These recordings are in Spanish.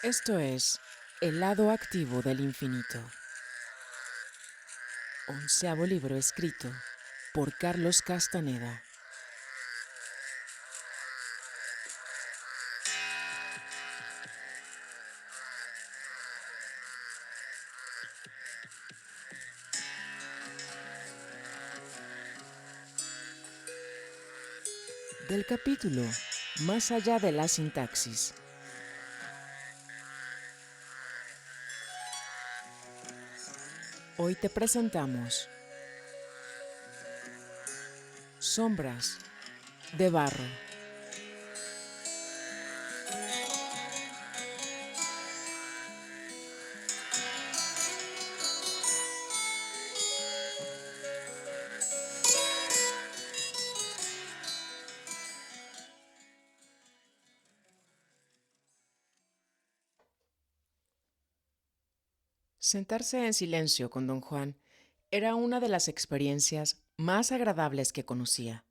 Esto es El lado activo del infinito. 11º libro escrito por Carlos Castaneda. Del capítulo Más allá de la sintaxis. Hoy te presentamos Sombras de barro. Sentarse en silencio con don Juan era una de las experiencias más agradables que conocía.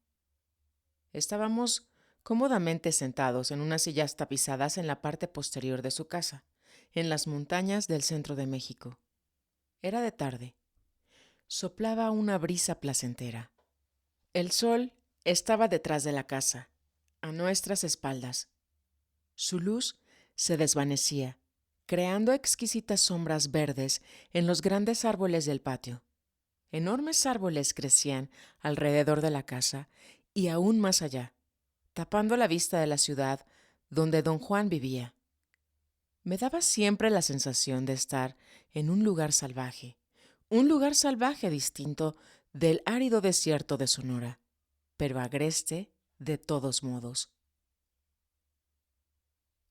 Estábamos cómodamente sentados en unas sillas tapizadas en la parte posterior de su casa, en las montañas del centro de México. Era de tarde. Soplaba una brisa placentera. El sol estaba detrás de la casa, a nuestras espaldas. Su luz se desvanecía, creando exquisitas sombras verdes en los grandes árboles del patio. Enormes árboles crecían alrededor de la casa y aún más allá, tapando la vista de la ciudad donde don Juan vivía. Me daba siempre la sensación de estar en un lugar salvaje distinto del árido desierto de Sonora, pero agreste de todos modos.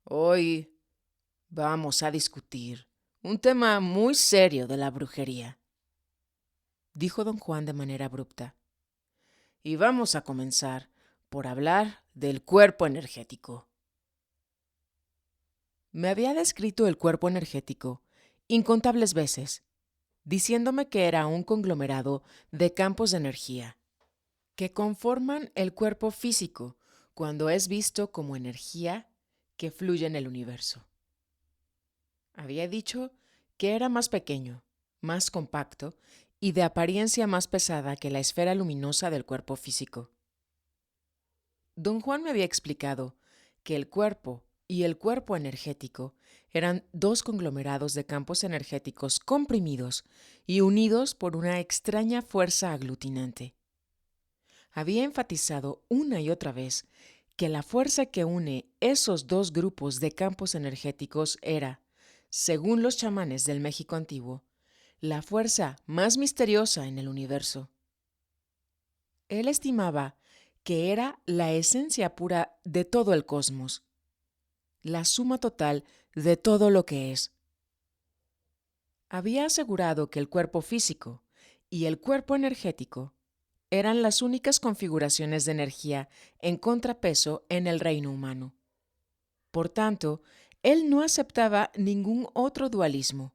Hoy vamos a discutir un tema muy serio de la brujería, dijo don Juan de manera abrupta. Y vamos a comenzar por hablar del cuerpo energético. Me había descrito el cuerpo energético incontables veces, diciéndome que era un conglomerado de campos de energía que conforman el cuerpo físico cuando es visto como energía que fluye en el universo. Había dicho que era más pequeño, más compacto y de apariencia más pesada que la esfera luminosa del cuerpo físico. Don Juan me había explicado que el cuerpo y el cuerpo energético eran dos conglomerados de campos energéticos comprimidos y unidos por una extraña fuerza aglutinante. Había enfatizado una y otra vez que la fuerza que une esos dos grupos de campos energéticos era, según los chamanes del México antiguo, la fuerza más misteriosa en el universo. Él estimaba que era la esencia pura de todo el cosmos, la suma total de todo lo que es. Había asegurado que el cuerpo físico y el cuerpo energético eran las únicas configuraciones de energía en contrapeso en el reino humano. Por tanto, él no aceptaba ningún otro dualismo.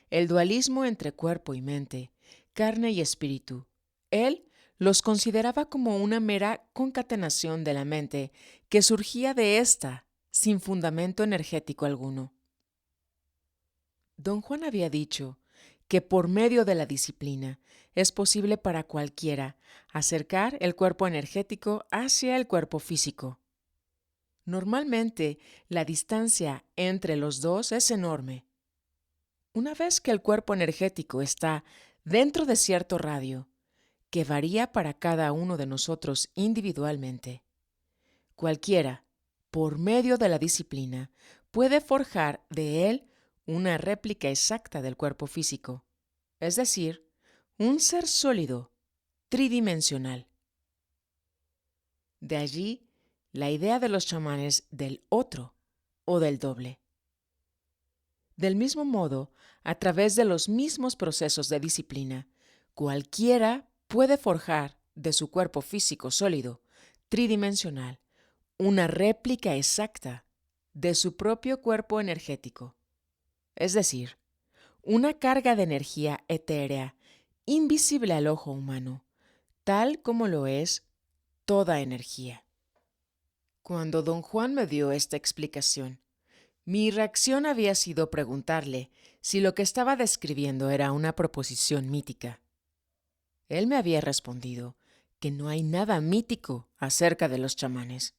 El dualismo entre cuerpo y mente, carne y espíritu. Él los consideraba como una mera concatenación de la mente que surgía de ésta sin fundamento energético alguno. Don Juan había dicho que por medio de la disciplina es posible para cualquiera acercar el cuerpo energético hacia el cuerpo físico. Normalmente, la distancia entre los dos es enorme. Una vez que el cuerpo energético está dentro de cierto radio, que varía para cada uno de nosotros individualmente, cualquiera, por medio de la disciplina, puede forjar de él una réplica exacta del cuerpo físico, es decir, un ser sólido, tridimensional. De allí la idea de los chamanes del otro o del doble. Del mismo modo, a través de los mismos procesos de disciplina, cualquiera puede forjar de su cuerpo físico sólido, tridimensional, una réplica exacta de su propio cuerpo energético, es decir, una carga de energía etérea invisible al ojo humano, tal como lo es toda energía. Cuando don Juan me dio esta explicación, Mi reacción había sido preguntarle si lo que estaba describiendo era una proposición mítica. Él me había respondido que no hay nada mítico acerca de los chamanes.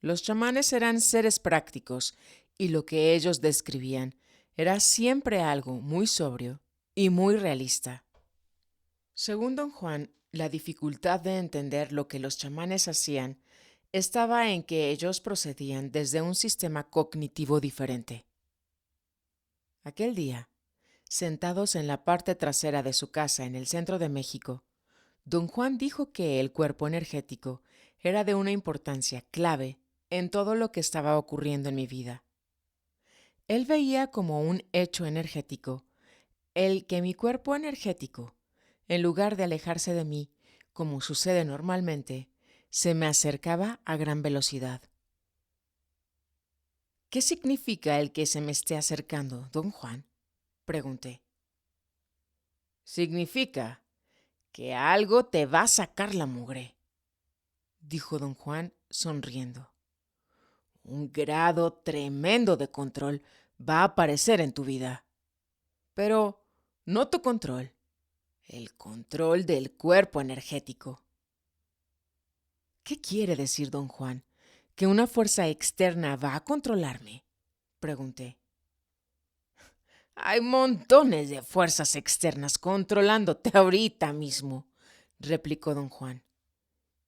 Los chamanes eran seres prácticos y lo que ellos describían era siempre algo muy sobrio y muy realista. Según don Juan, la dificultad de entender lo que los chamanes hacían estaba en que ellos procedían desde un sistema cognitivo diferente. Aquel día, sentados en la parte trasera de su casa en el centro de México, don Juan dijo que el cuerpo energético era de una importancia clave en todo lo que estaba ocurriendo en mi vida. Él veía como un hecho energético el que mi cuerpo energético, en lugar de alejarse de mí, como sucede normalmente, se me acercaba a gran velocidad. ¿Qué significa el que se me esté acercando, don Juan? Pregunté. Significa que algo te va a sacar la mugre, dijo don Juan sonriendo. Un grado tremendo de control va a aparecer en tu vida. Pero no tu control, el control del cuerpo energético. ¿Qué quiere decir don Juan? ¿Que una fuerza externa va a controlarme? Pregunté. Hay montones de fuerzas externas controlándote ahorita mismo, replicó don Juan.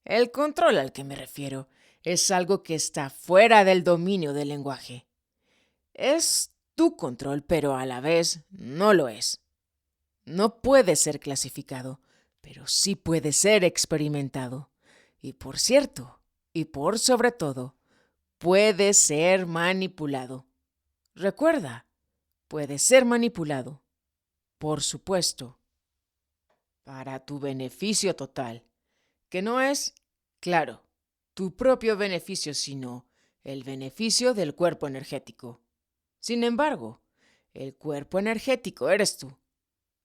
El control al que me refiero es algo que está fuera del dominio del lenguaje. Es tu control, pero a la vez no lo es. No puede ser clasificado, pero sí puede ser experimentado. Y por cierto, y por sobre todo, puede ser manipulado. Recuerda, puede ser manipulado, por supuesto, para tu beneficio total, que no es, claro, tu propio beneficio, sino el beneficio del cuerpo energético. Sin embargo, el cuerpo energético eres tú.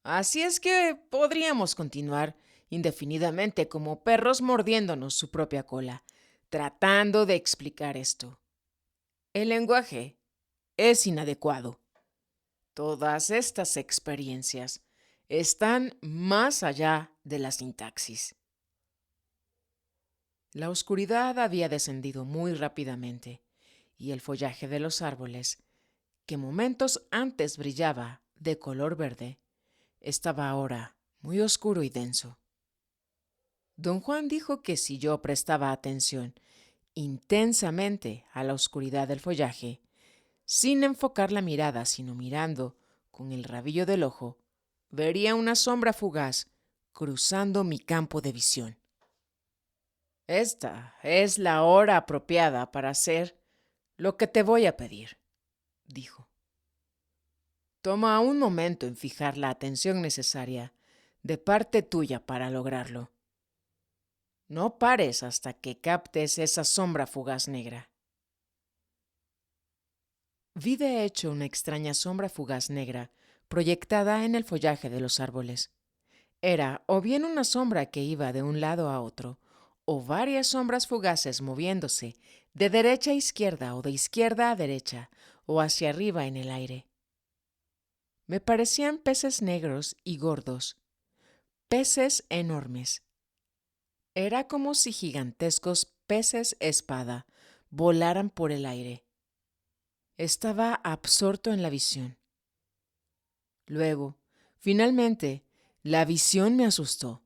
Así es que podríamos continuar indefinidamente como perros mordiéndonos su propia cola, tratando de explicar esto. El lenguaje es inadecuado. Todas estas experiencias están más allá de la sintaxis. La oscuridad había descendido muy rápidamente y el follaje de los árboles, que momentos antes brillaba de color verde, estaba ahora muy oscuro y denso. Don Juan dijo que si yo prestaba atención intensamente a la oscuridad del follaje, sin enfocar la mirada, sino mirando con el rabillo del ojo, vería una sombra fugaz cruzando mi campo de visión. Esta es la hora apropiada para hacer lo que te voy a pedir, dijo. Toma un momento en fijar la atención necesaria de parte tuya para lograrlo. No pares hasta que captes esa sombra fugaz negra. Vi de hecho una extraña sombra fugaz negra proyectada en el follaje de los árboles. Era o bien una sombra que iba de un lado a otro, o varias sombras fugaces moviéndose de derecha a izquierda o de izquierda a derecha, o hacia arriba en el aire. Me parecían peces negros y gordos, peces enormes. Era como si gigantescos peces espada volaran por el aire. Estaba absorto en la visión. Luego, finalmente, la visión me asustó.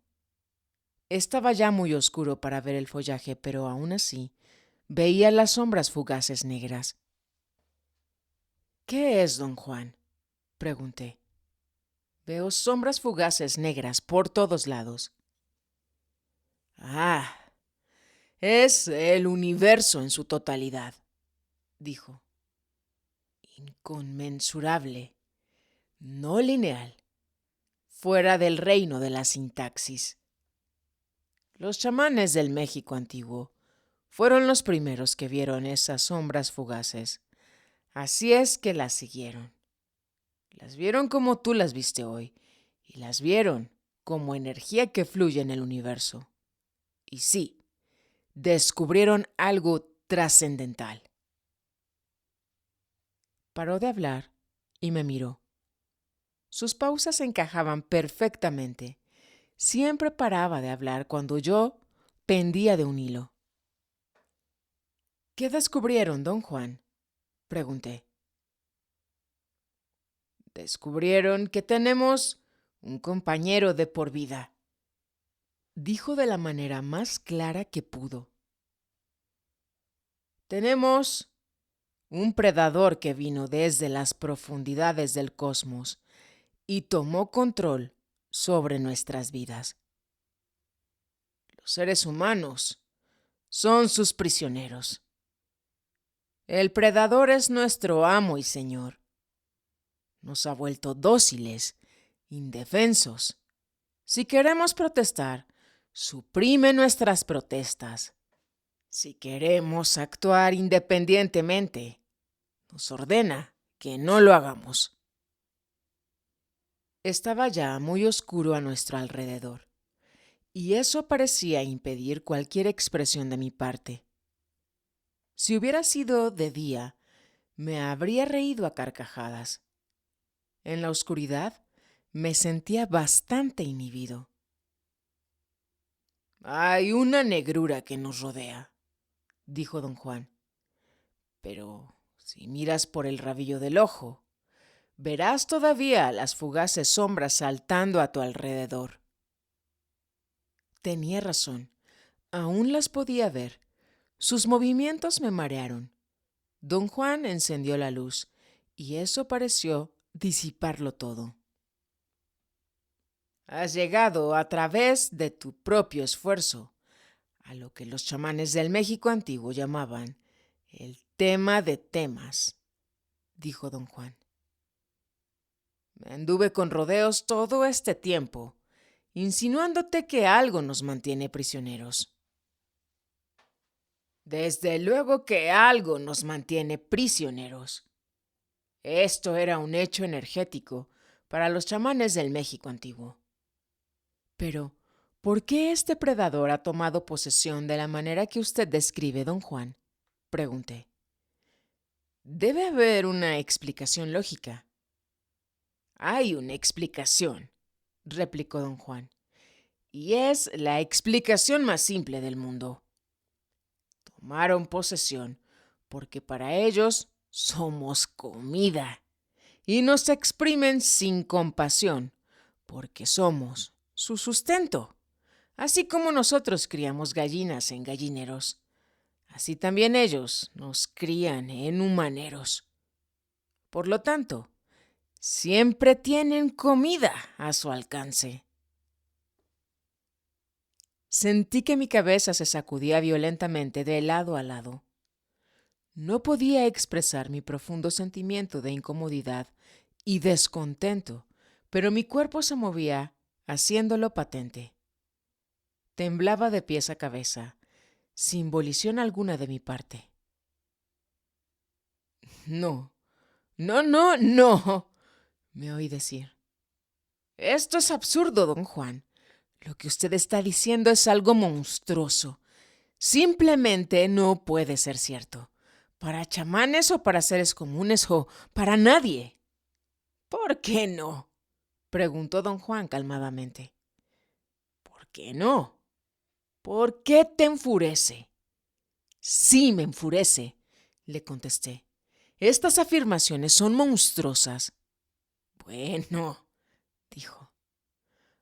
Estaba ya muy oscuro para ver el follaje, pero aún así veía las sombras fugaces negras. ¿Qué es, don Juan? Pregunté. Veo sombras fugaces negras por todos lados. Ah, es el universo en su totalidad, dijo. Inconmensurable, no lineal, fuera del reino de la sintaxis. Los chamanes del México antiguo fueron los primeros que vieron esas sombras fugaces. Así es que las siguieron. Las vieron como tú las viste hoy, y las vieron como energía que fluye en el universo. Y sí, descubrieron algo trascendental. Paró de hablar y me miró. Sus pausas encajaban perfectamente. Siempre paraba de hablar cuando yo pendía de un hilo. ¿Qué descubrieron, don Juan?, pregunté. Descubrieron que tenemos un compañero de por vida, dijo de la manera más clara que pudo. Tenemos un predador que vino desde las profundidades del cosmos y tomó control sobre nuestras vidas. Los seres humanos son sus prisioneros. El predador es nuestro amo y señor. Nos ha vuelto dóciles, indefensos. Si queremos protestar, suprime nuestras protestas. Si queremos actuar independientemente, nos ordena que no lo hagamos. Estaba ya muy oscuro a nuestro alrededor, y eso parecía impedir cualquier expresión de mi parte. Si hubiera sido de día, me habría reído a carcajadas. En la oscuridad me sentía bastante inhibido. Hay una negrura que nos rodea, dijo don Juan. Pero si miras por el rabillo del ojo, verás todavía las fugaces sombras saltando a tu alrededor. Tenía razón, aún las podía ver. Sus movimientos me marearon. Don Juan encendió la luz, y eso pareció disiparlo todo. Has llegado a través de tu propio esfuerzo a lo que los chamanes del México antiguo llamaban el tema de temas, dijo don Juan. Me anduve con rodeos todo este tiempo, insinuándote que algo nos mantiene prisioneros. Desde luego que algo nos mantiene prisioneros. Esto era un hecho energético para los chamanes del México antiguo. Pero, ¿por qué este predador ha tomado posesión de la manera que usted describe, don Juan?, pregunté. Debe haber una explicación lógica. Hay una explicación, replicó don Juan, y es la explicación más simple del mundo. Tomaron posesión porque para ellos somos comida y nos exprimen sin compasión porque somos su sustento. Así como nosotros criamos gallinas en gallineros, así también ellos nos crían en humaneros. Por lo tanto, siempre tienen comida a su alcance. Sentí que mi cabeza se sacudía violentamente de lado a lado. No podía expresar mi profundo sentimiento de incomodidad y descontento, pero mi cuerpo se movía, haciéndolo patente. Temblaba de pies a cabeza, sin volición alguna de mi parte. No, no, me oí decir. Esto es absurdo, don Juan. Lo que usted está diciendo es algo monstruoso. Simplemente no puede ser cierto. Para chamanes o para seres comunes o para nadie. ¿Por qué no?, preguntó don Juan calmadamente. ¿Por qué no? ¿Por qué te enfurece? Sí, me enfurece, le contesté. Estas afirmaciones son monstruosas. Bueno, dijo.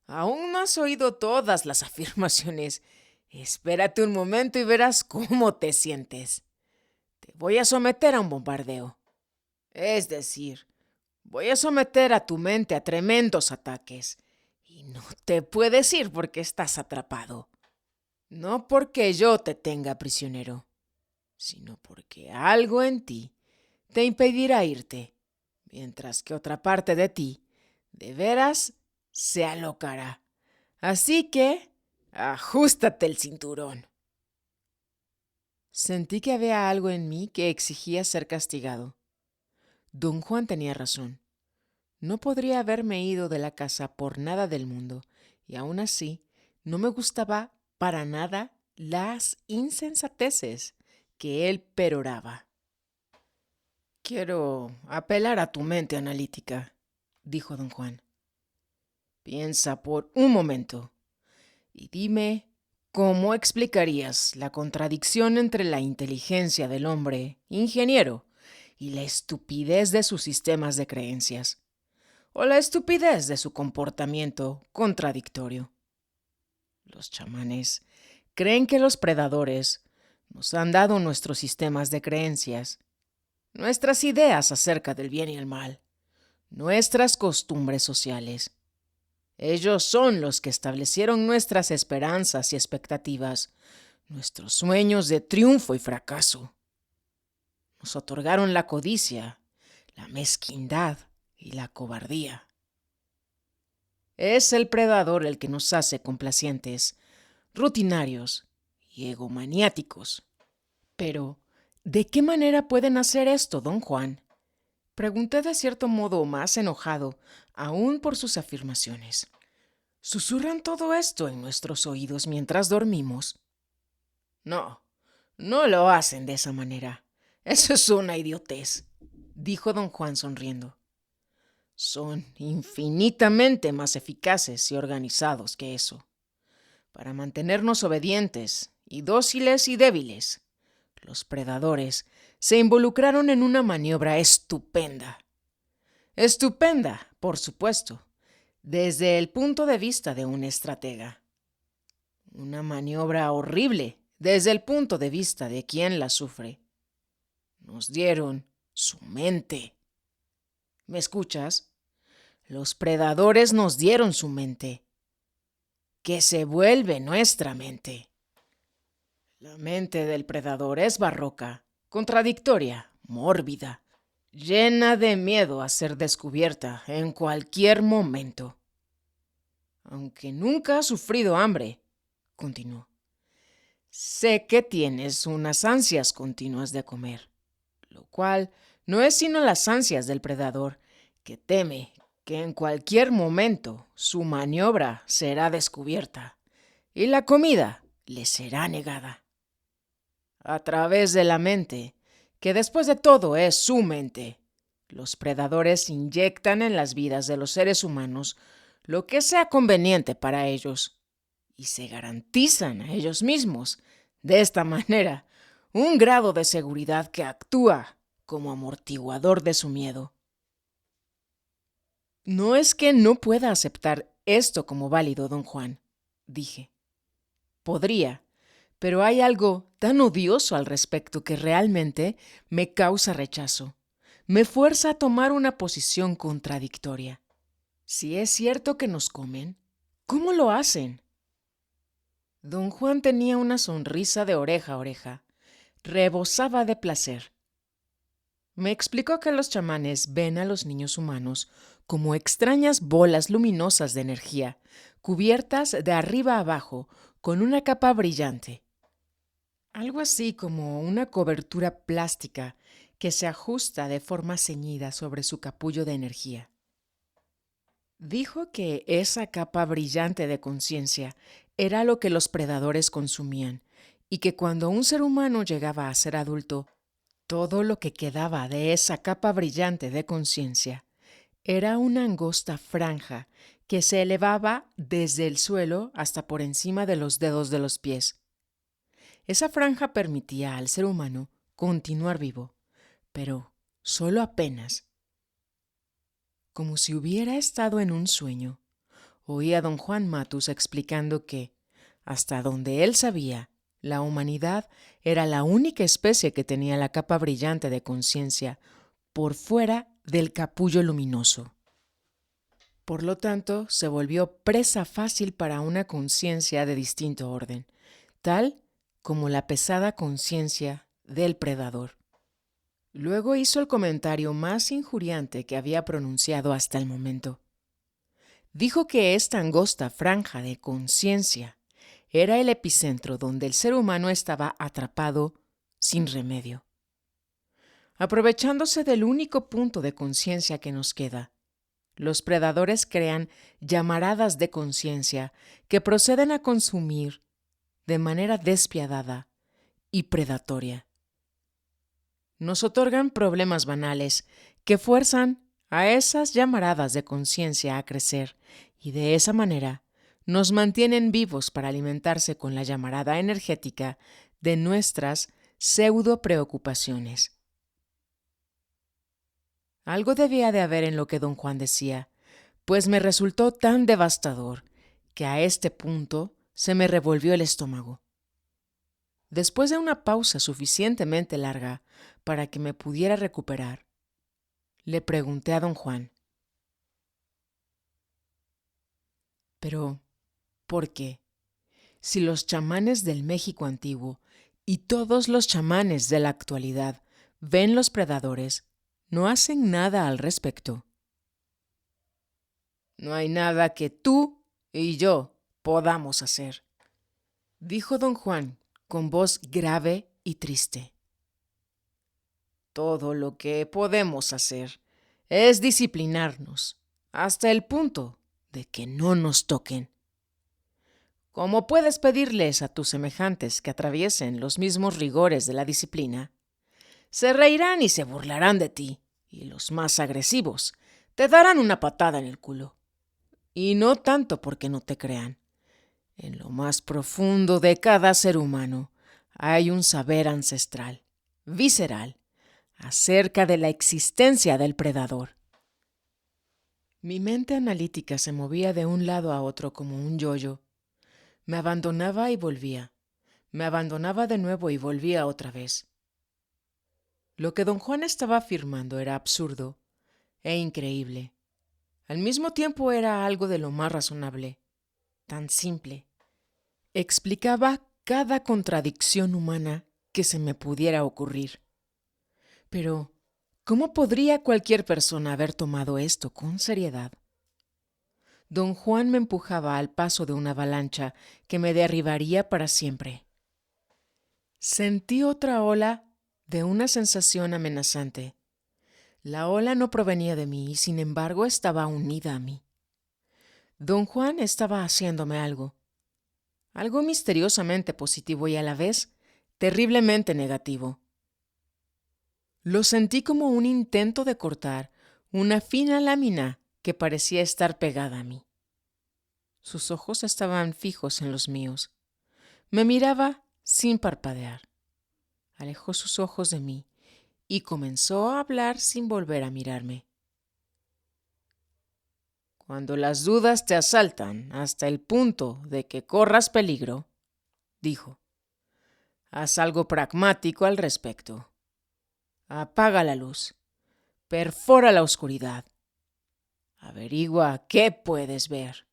Aún no has oído todas las afirmaciones. Espérate un momento y verás cómo te sientes. Te voy a someter a un bombardeo. Es decir, voy a someter a tu mente a tremendos ataques. Y no te puedes ir porque estás atrapado. No porque yo te tenga prisionero, sino porque algo en ti te impedirá irte, mientras que otra parte de ti, de veras, se alocará. Así que, ajústate el cinturón. Sentí que había algo en mí que exigía ser castigado. Don Juan tenía razón. No podría haberme ido de la casa por nada del mundo, y aún así no me gustaba para nada las insensateces que él peroraba. Quiero apelar a tu mente analítica, dijo don Juan. Piensa por un momento y dime cómo explicarías la contradicción entre la inteligencia del hombre ingeniero y la estupidez de sus sistemas de creencias, o la estupidez de su comportamiento contradictorio. Los chamanes creen que los predadores nos han dado nuestros sistemas de creencias, nuestras ideas acerca del bien y el mal, nuestras costumbres sociales. Ellos son los que establecieron nuestras esperanzas y expectativas, nuestros sueños de triunfo y fracaso. Nos otorgaron la codicia, la mezquindad y la cobardía. Es el predador el que nos hace complacientes, rutinarios y egomaniáticos. Pero, ¿de qué manera pueden hacer esto, don Juan? Pregunté de cierto modo más enojado aún por sus afirmaciones. ¿Susurran todo esto en nuestros oídos mientras dormimos? No, no lo hacen de esa manera. Eso es una idiotez, dijo don Juan sonriendo. Son infinitamente más eficaces y organizados que eso, para mantenernos obedientes y dóciles y débiles. Los predadores se involucraron en una maniobra estupenda. Estupenda, por supuesto, desde el punto de vista de un estratega. Una maniobra horrible desde el punto de vista de quien la sufre. Nos dieron su mente. ¿Me escuchas? Los predadores nos dieron su mente, que se vuelve nuestra mente. La mente del predador es barroca, contradictoria, mórbida, llena de miedo a ser descubierta en cualquier momento. Aunque nunca has sufrido hambre, continuó, sé que tienes unas ansias continuas de comer, lo cual no es sino las ansias del predador, que teme que en cualquier momento su maniobra será descubierta y la comida le será negada. A través de la mente, que después de todo es su mente, los predadores inyectan en las vidas de los seres humanos lo que sea conveniente para ellos y se garantizan a ellos mismos, de esta manera, un grado de seguridad que actúa como amortiguador de su miedo. No es que no pueda aceptar esto como válido, don Juan, dije. Podría, pero hay algo tan odioso al respecto que realmente me causa rechazo. Me fuerza a tomar una posición contradictoria. Si es cierto que nos comen, ¿cómo lo hacen? Don Juan tenía una sonrisa de oreja a oreja. Rebosaba de placer. Me explicó que los chamanes ven a los niños humanos como extrañas bolas luminosas de energía, cubiertas de arriba a abajo con una capa brillante. Algo así como una cobertura plástica que se ajusta de forma ceñida sobre su capullo de energía. Dijo que esa capa brillante de conciencia era lo que los predadores consumían y que cuando un ser humano llegaba a ser adulto, todo lo que quedaba de esa capa brillante de conciencia era una angosta franja que se elevaba desde el suelo hasta por encima de los dedos de los pies. Esa franja permitía al ser humano continuar vivo, pero solo apenas. Como si hubiera estado en un sueño, oí a don Juan Matus explicando que, hasta donde él sabía, la humanidad era la única especie que tenía la capa brillante de conciencia por fuera del capullo luminoso. Por lo tanto, se volvió presa fácil para una conciencia de distinto orden, tal como la pesada conciencia del predador. Luego hizo el comentario más injuriante que había pronunciado hasta el momento. Dijo que esta angosta franja de conciencia era el epicentro donde el ser humano estaba atrapado sin remedio. Aprovechándose del único punto de conciencia que nos queda, los predadores crean llamaradas de conciencia que proceden a consumir de manera despiadada y predatoria. nos otorgan problemas banales que fuerzan a esas llamaradas de conciencia a crecer y de esa manera nos mantienen vivos para alimentarse con la llamarada energética de nuestras pseudo preocupaciones. Algo debía de haber en lo que don Juan decía, pues me resultó tan devastador que a este punto se me revolvió el estómago. Después de una pausa suficientemente larga para que me pudiera recuperar, le pregunté a don Juan: «Pero, ¿por qué? Si los chamanes del México antiguo y todos los chamanes de la actualidad ven los predadores, no hacen nada al respecto». «No hay nada que tú y yo podamos hacer», dijo don Juan con voz grave y triste. «Todo lo que podemos hacer es disciplinarnos hasta el punto de que no nos toquen. Como puedes pedirles a tus semejantes que atraviesen los mismos rigores de la disciplina, se reirán y se burlarán de ti, y los más agresivos te darán una patada en el culo. Y no tanto porque no te crean. En lo más profundo de cada ser humano hay un saber ancestral, visceral, acerca de la existencia del predador». Mi mente analítica se movía de un lado a otro como un yoyo. Me abandonaba y volvía. Me abandonaba de nuevo y volvía otra vez. Lo que don Juan estaba afirmando era absurdo e increíble. Al mismo tiempo era algo de lo más razonable, tan simple. Explicaba cada contradicción humana que se me pudiera ocurrir. Pero, ¿cómo podría cualquier persona haber tomado esto con seriedad? Don Juan me empujaba al paso de una avalancha que me derribaría para siempre. Sentí otra ola de una sensación amenazante. La ola no provenía de mí y sin embargo estaba unida a mí. Don Juan estaba haciéndome algo misteriosamente positivo y a la vez terriblemente negativo. Lo sentí como un intento de cortar una fina lámina que parecía estar pegada a mí. Sus ojos estaban fijos en los míos. Me miraba sin parpadear. Alejó sus ojos de mí y comenzó a hablar sin volver a mirarme. «Cuando las dudas te asaltan hasta el punto de que corras peligro», dijo, «haz algo pragmático al respecto. Apaga la luz, perfora la oscuridad, averigua qué puedes ver».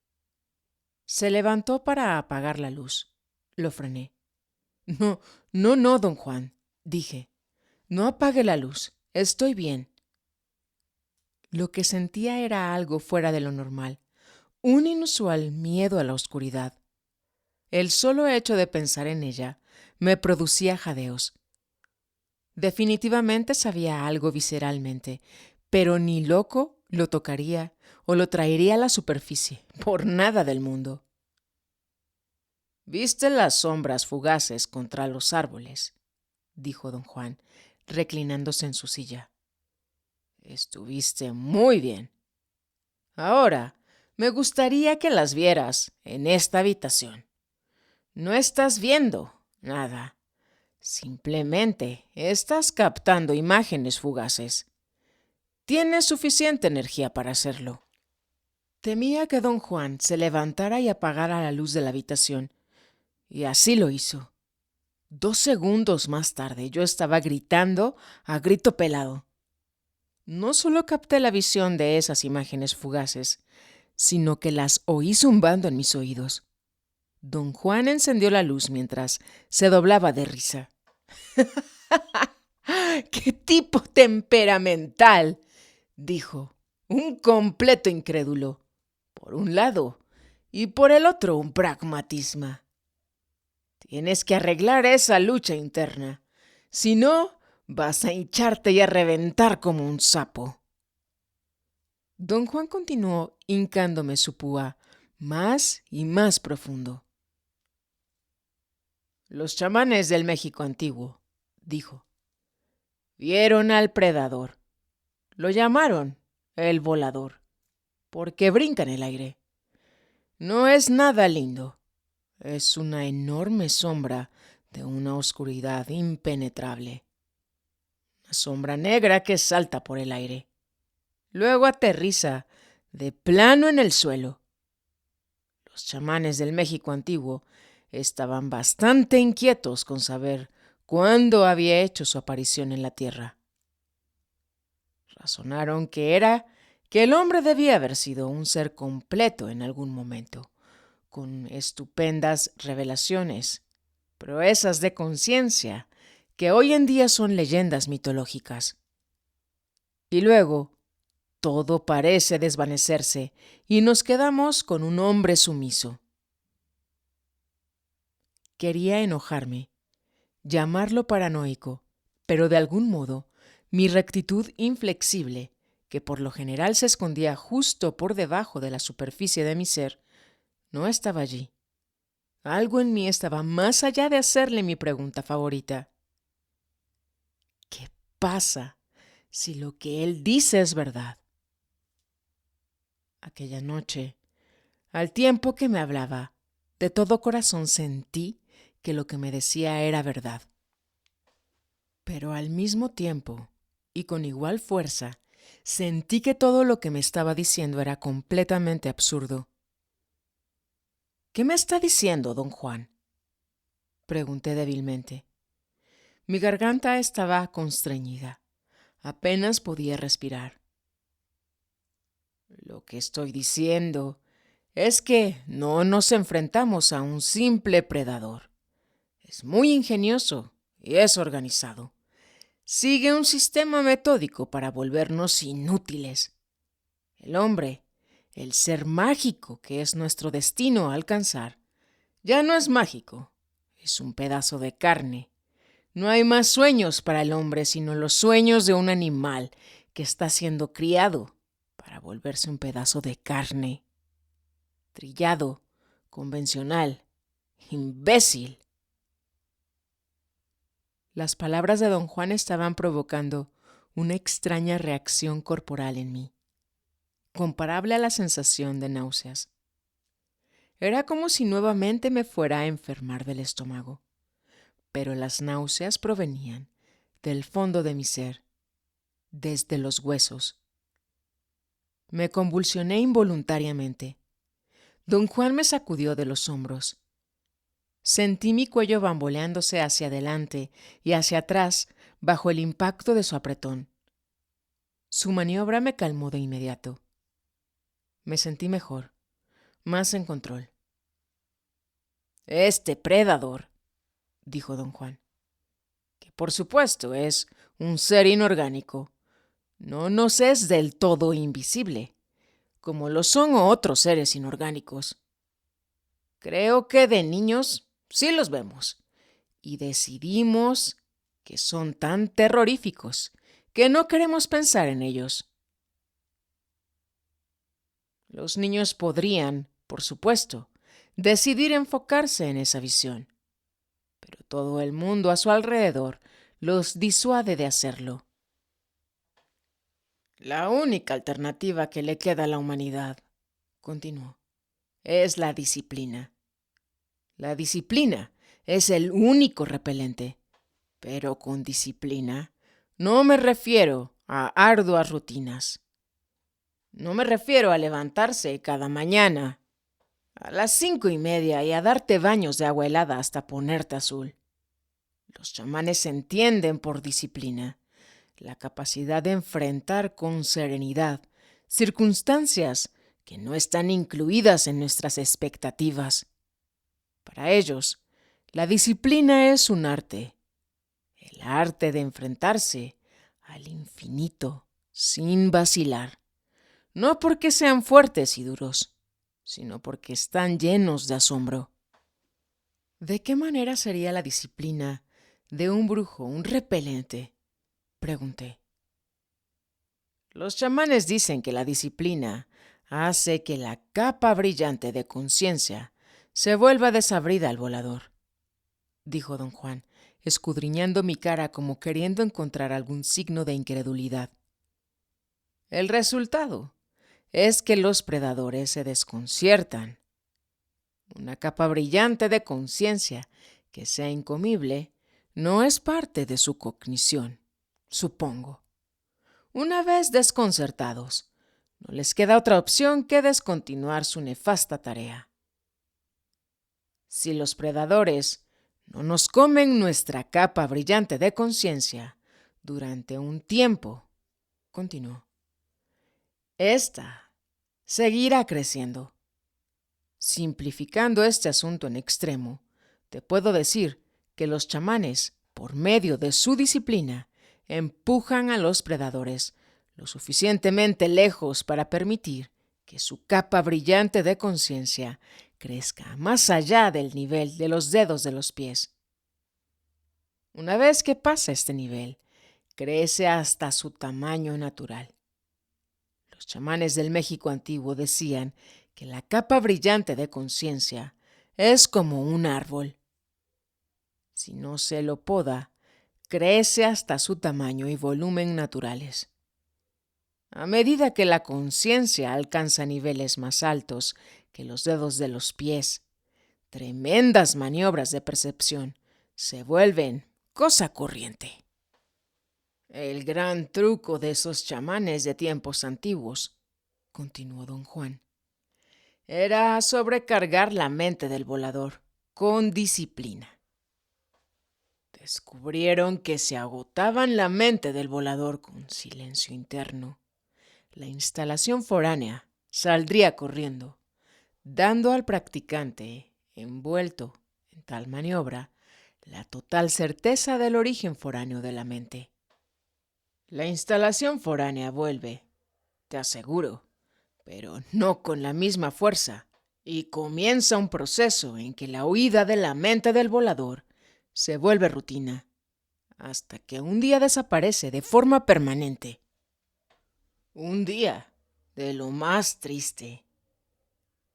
Se levantó para apagar la luz. Lo frené. No, don Juan», dije. «No apague la luz. Estoy bien». Lo que sentía era algo fuera de lo normal, un inusual miedo a la oscuridad. El solo hecho de pensar en ella me producía jadeos. Definitivamente sabía algo visceralmente, pero ni loco lo tocaría o lo traería a la superficie, por nada del mundo. «¿Viste las sombras fugaces contra los árboles?», dijo don Juan, reclinándose en su silla. «Estuviste muy bien. Ahora me gustaría que las vieras en esta habitación. No estás viendo nada. Simplemente estás captando imágenes fugaces. Tienes suficiente energía para hacerlo». Temía que don Juan se levantara y apagara la luz de la habitación, y así lo hizo. 2 segundos más tarde yo estaba gritando a grito pelado. No solo capté la visión de esas imágenes fugaces, sino que las oí zumbando en mis oídos. Don Juan encendió la luz mientras se doblaba de risa. «¡Qué tipo temperamental!», dijo. «Un completo incrédulo, por un lado, y por el otro un pragmatismo. Tienes que arreglar esa lucha interna. Si no, vas a hincharte y a reventar como un sapo». Don Juan continuó hincándome su púa más y más profundo. «Los chamanes del México antiguo», dijo, vieron al predador. Lo llamaron el volador, porque brinca en el aire. No es nada lindo. Es una enorme sombra de una oscuridad impenetrable. Una sombra negra que salta por el aire. Luego aterriza de plano en el suelo. Los chamanes del México antiguo estaban bastante inquietos con saber cuándo había hecho su aparición en la tierra. Razonaron que el hombre debía haber sido un ser completo en algún momento, con estupendas revelaciones, proezas de conciencia que hoy en día son leyendas mitológicas. Y luego todo parece desvanecerse y nos quedamos con un hombre sumiso. Quería enojarme, llamarlo paranoico, pero de algún modo mi rectitud inflexible, que por lo general se escondía justo por debajo de la superficie de mi ser, no estaba allí. Algo en mí estaba más allá de hacerle mi pregunta favorita. ¿Qué pasa si lo que él dice es verdad? Aquella noche, al tiempo que me hablaba, de todo corazón sentí que lo que me decía era verdad. Pero al mismo tiempo, y con igual fuerza, sentí que todo lo que me estaba diciendo era completamente absurdo. ¿Qué me está diciendo, don Juan?, pregunté débilmente. Mi garganta estaba constreñida. Apenas podía respirar. Lo que estoy diciendo es que no nos enfrentamos a un simple predador. Es muy ingenioso y es organizado. Sigue un sistema metódico para volvernos inútiles. El hombre, el ser mágico que es nuestro destino a alcanzar, ya no es mágico, es un pedazo de carne. No hay más sueños para el hombre sino los sueños de un animal que está siendo criado para volverse un pedazo de carne. Trillado, convencional, imbécil. Las palabras de don Juan estaban provocando una extraña reacción corporal en mí, comparable a la sensación de náuseas. Era como si nuevamente me fuera a enfermar del estómago, pero las náuseas provenían del fondo de mi ser, desde los huesos. Me convulsioné involuntariamente. Don Juan me sacudió de los hombros. Sentí mi cuello bamboleándose hacia adelante y hacia atrás bajo el impacto de su apretón. Su maniobra me calmó de inmediato. Me sentí mejor, más en control. Este predador, dijo don Juan, que por supuesto es un ser inorgánico, no nos es del todo invisible, como lo son otros seres inorgánicos. Creo que de niños sí los vemos y decidimos que son tan terroríficos que no queremos pensar en ellos. Los niños podrían, por supuesto, decidir enfocarse en esa visión, pero todo el mundo a su alrededor los disuade de hacerlo. La única alternativa que le queda a la humanidad, continuó, es la disciplina. La disciplina es el único repelente, pero con disciplina no me refiero a arduas rutinas. No me refiero a levantarse cada mañana a las 5:30 y a darte baños de agua helada hasta ponerte azul. Los chamanes entienden por disciplina la capacidad de enfrentar con serenidad circunstancias que no están incluidas en nuestras expectativas. Para ellos, la disciplina es un arte, el arte de enfrentarse al infinito sin vacilar, no porque sean fuertes y duros, sino porque están llenos de asombro. ¿De qué manera sería la disciplina de un brujo un repelente?, pregunté. Los chamanes dicen que la disciplina hace que la capa brillante de conciencia se vuelva desabrida al volador, dijo don Juan, escudriñando mi cara como queriendo encontrar algún signo de incredulidad. El resultado es que los predadores se desconciertan. Una capa brillante de conciencia que sea incomible no es parte de su cognición, supongo. Una vez desconcertados, no les queda otra opción que descontinuar su nefasta tarea. Si los predadores no nos comen nuestra capa brillante de conciencia durante un tiempo, continuó, esta seguirá creciendo. Simplificando este asunto en extremo, te puedo decir que los chamanes, por medio de su disciplina, empujan a los predadores lo suficientemente lejos para permitir que su capa brillante de conciencia crezca más allá del nivel de los dedos de los pies. Una vez que pasa este nivel, crece hasta su tamaño natural. Los chamanes del México antiguo decían que la capa brillante de conciencia es como un árbol. Si no se lo poda, crece hasta su tamaño y volumen naturales. A medida que la conciencia alcanza niveles más altos que los dedos de los pies, tremendas maniobras de percepción se vuelven cosa corriente. El gran truco de esos chamanes de tiempos antiguos, continuó don Juan, era sobrecargar la mente del volador con disciplina. Descubrieron que si agotaban la mente del volador con silencio interno, la instalación foránea saldría corriendo, dando al practicante, envuelto en tal maniobra, la total certeza del origen foráneo de la mente. La instalación foránea vuelve, te aseguro, pero no con la misma fuerza, y comienza un proceso en que la huida de la mente del volador se vuelve rutina, hasta que un día desaparece de forma permanente. Un día de lo más triste.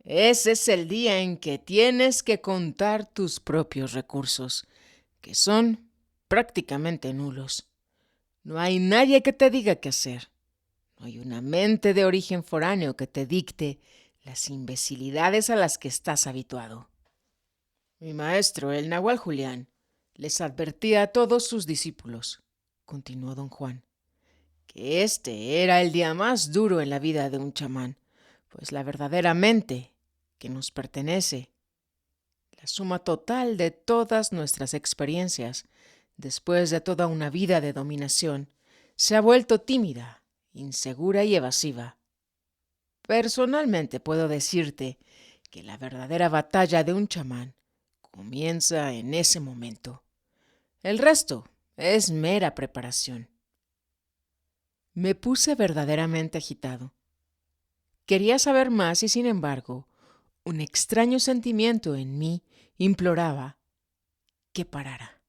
Ese es el día en que tienes que contar tus propios recursos, que son prácticamente nulos. No hay nadie que te diga qué hacer. No hay una mente de origen foráneo que te dicte las imbecilidades a las que estás habituado. Mi maestro, el Nahual Julián, les advertía a todos sus discípulos, continuó don Juan, que este era el día más duro en la vida de un chamán, pues la verdadera mente que nos pertenece, la suma total de todas nuestras experiencias, después de toda una vida de dominación, se ha vuelto tímida, insegura y evasiva. Personalmente puedo decirte que la verdadera batalla de un chamán comienza en ese momento. El resto es mera preparación. Me puse verdaderamente agitado. Quería saber más y, sin embargo, un extraño sentimiento en mí imploraba que parara.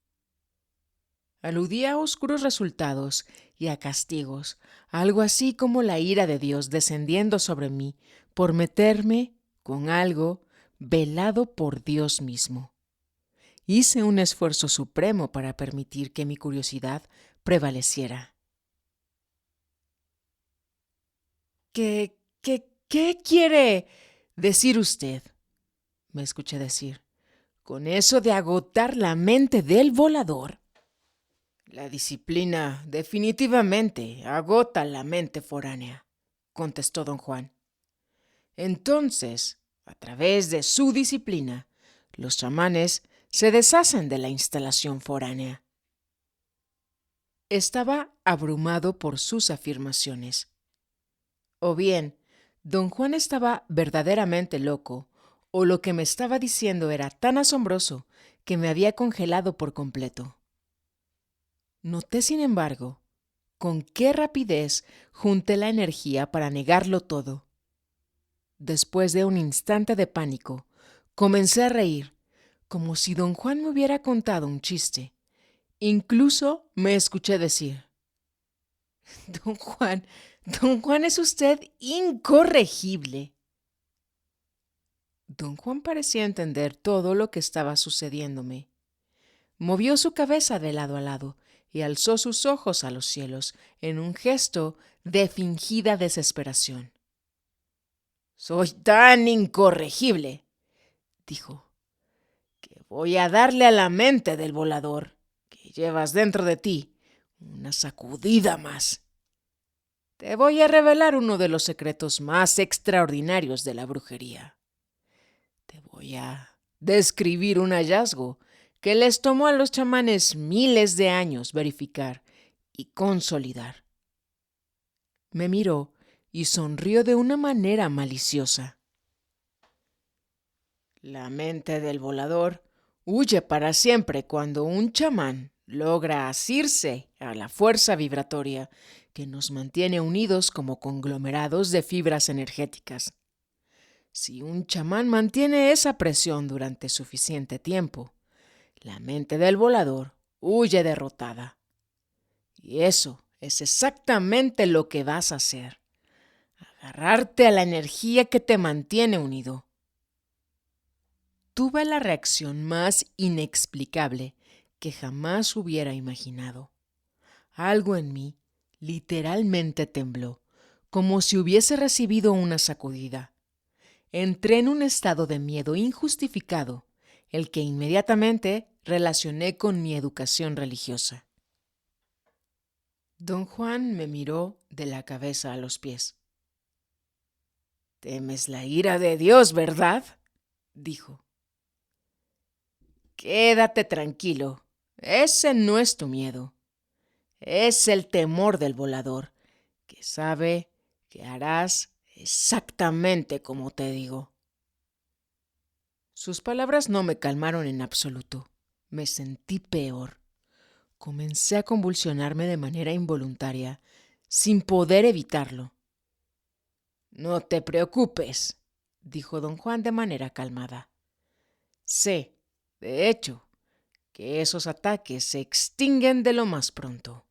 Aludía a oscuros resultados y a castigos, algo así como la ira de Dios descendiendo sobre mí por meterme con algo velado por Dios mismo. Hice un esfuerzo supremo para permitir que mi curiosidad prevaleciera. ¿Qué quiere decir usted? Me escuché decir. Con eso de agotar la mente del volador. La disciplina definitivamente agota la mente foránea, contestó don Juan. Entonces, a través de su disciplina, los chamanes se deshacen de la instalación foránea. Estaba abrumado por sus afirmaciones. O bien, don Juan estaba verdaderamente loco, o lo que me estaba diciendo era tan asombroso que me había congelado por completo. Noté, sin embargo, con qué rapidez junté la energía para negarlo todo. Después de un instante de pánico, comencé a reír, como si don Juan me hubiera contado un chiste. Incluso me escuché decir: Don Juan es usted incorregible. Don Juan parecía entender todo lo que estaba sucediéndome. Movió su cabeza de lado a lado y alzó sus ojos a los cielos en un gesto de fingida desesperación. «Soy tan incorregible», dijo, «que voy a darle a la mente del volador que llevas dentro de ti una sacudida más. Te voy a revelar uno de los secretos más extraordinarios de la brujería. Te voy a describir un hallazgo que les tomó a los chamanes miles de años verificar y consolidar». Me miró y sonrió de una manera maliciosa. «La mente del volador huye para siempre cuando un chamán logra asirse a la fuerza vibratoria que nos mantiene unidos como conglomerados de fibras energéticas. Si un chamán mantiene esa presión durante suficiente tiempo, la mente del volador huye derrotada. Y eso es exactamente lo que vas a hacer. Agarrarte a la energía que te mantiene unido». Tuve la reacción más inexplicable que jamás hubiera imaginado. Algo en mí literalmente tembló, como si hubiese recibido una sacudida. Entré en un estado de miedo injustificado, el que inmediatamente relacioné con mi educación religiosa. Don Juan me miró de la cabeza a los pies. «Temes la ira de Dios, ¿verdad?», dijo. «Quédate tranquilo, ese no es tu miedo. Es el temor del volador, que sabe que harás exactamente como te digo». Sus palabras no me calmaron en absoluto. Me sentí peor. Comencé a convulsionarme de manera involuntaria, sin poder evitarlo. «No te preocupes», dijo don Juan de manera calmada. «Sé, de hecho, que esos ataques se extinguen de lo más pronto.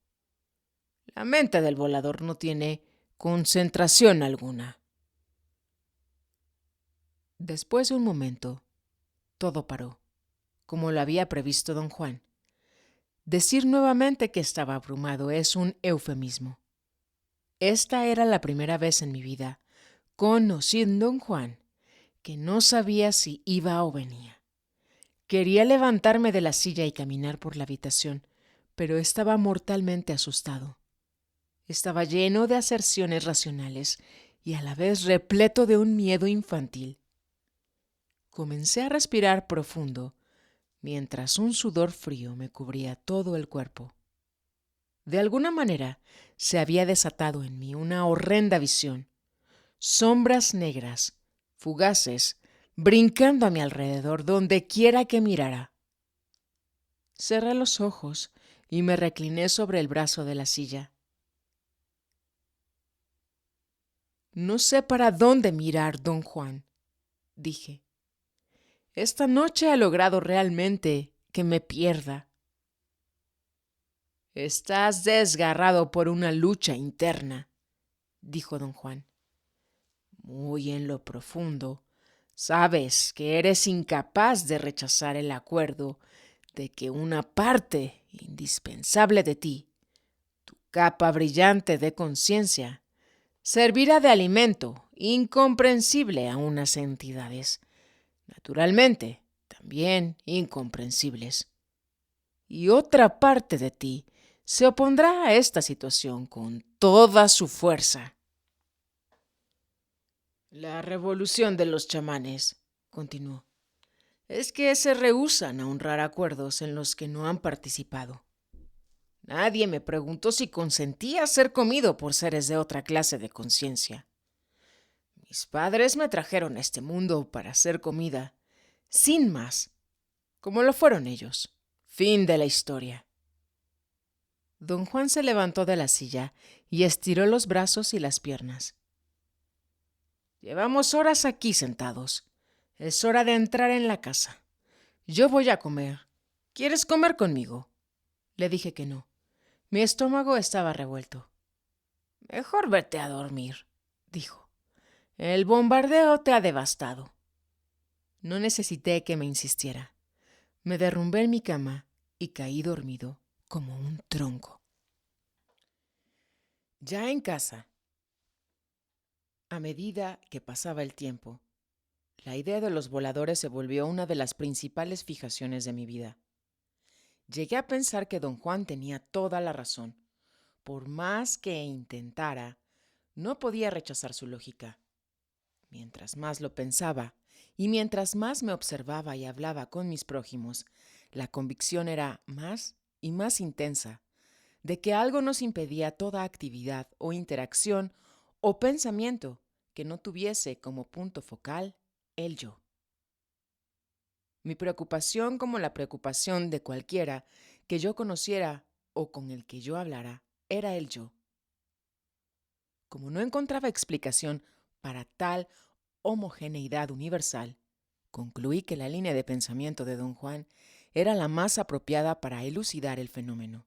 La mente del volador no tiene concentración alguna». Después de un momento, todo paró, como lo había previsto don Juan. Decir nuevamente que estaba abrumado es un eufemismo. Esta era la primera vez en mi vida, conociendo a don Juan, que no sabía si iba o venía. Quería levantarme de la silla y caminar por la habitación, pero estaba mortalmente asustado. Estaba lleno de aserciones racionales y a la vez repleto de un miedo infantil. Comencé a respirar profundo, mientras un sudor frío me cubría todo el cuerpo. De alguna manera se había desatado en mí una horrenda visión. Sombras negras, fugaces, brincando a mi alrededor donde quiera que mirara. Cerré los ojos y me recliné sobre el brazo de la silla. «No sé para dónde mirar, don Juan», dije. «Esta noche ha logrado realmente que me pierda». «Estás desgarrado por una lucha interna», dijo don Juan. «Muy en lo profundo, sabes que eres incapaz de rechazar el acuerdo de que una parte indispensable de ti, tu capa brillante de conciencia, servirá de alimento incomprensible a unas entidades, naturalmente también incomprensibles. Y otra parte de ti se opondrá a esta situación con toda su fuerza». «La revolución de los chamanes», continuó, «es que se rehúsan a honrar acuerdos en los que no han participado. Nadie me preguntó si consentía ser comido por seres de otra clase de conciencia. Mis padres me trajeron a este mundo para ser comida, sin más, como lo fueron ellos. Fin de la historia». Don Juan se levantó de la silla y estiró los brazos y las piernas. «Llevamos horas aquí sentados. Es hora de entrar en la casa. Yo voy a comer. ¿Quieres comer conmigo?». Le dije que no. Mi estómago estaba revuelto. «Mejor vete a dormir», dijo. «El bombardeo te ha devastado». No necesité que me insistiera. Me derrumbé en mi cama y caí dormido como un tronco. Ya en casa, a medida que pasaba el tiempo, la idea de los voladores se volvió una de las principales fijaciones de mi vida. Llegué a pensar que don Juan tenía toda la razón. Por más que intentara, no podía rechazar su lógica. Mientras más lo pensaba y mientras más me observaba y hablaba con mis prójimos, la convicción era más y más intensa de que algo nos impedía toda actividad o interacción o pensamiento que no tuviese como punto focal el yo. Mi preocupación, como la preocupación de cualquiera que yo conociera o con el que yo hablara, era el yo. Como no encontraba explicación para tal homogeneidad universal, concluí que la línea de pensamiento de don Juan era la más apropiada para elucidar el fenómeno.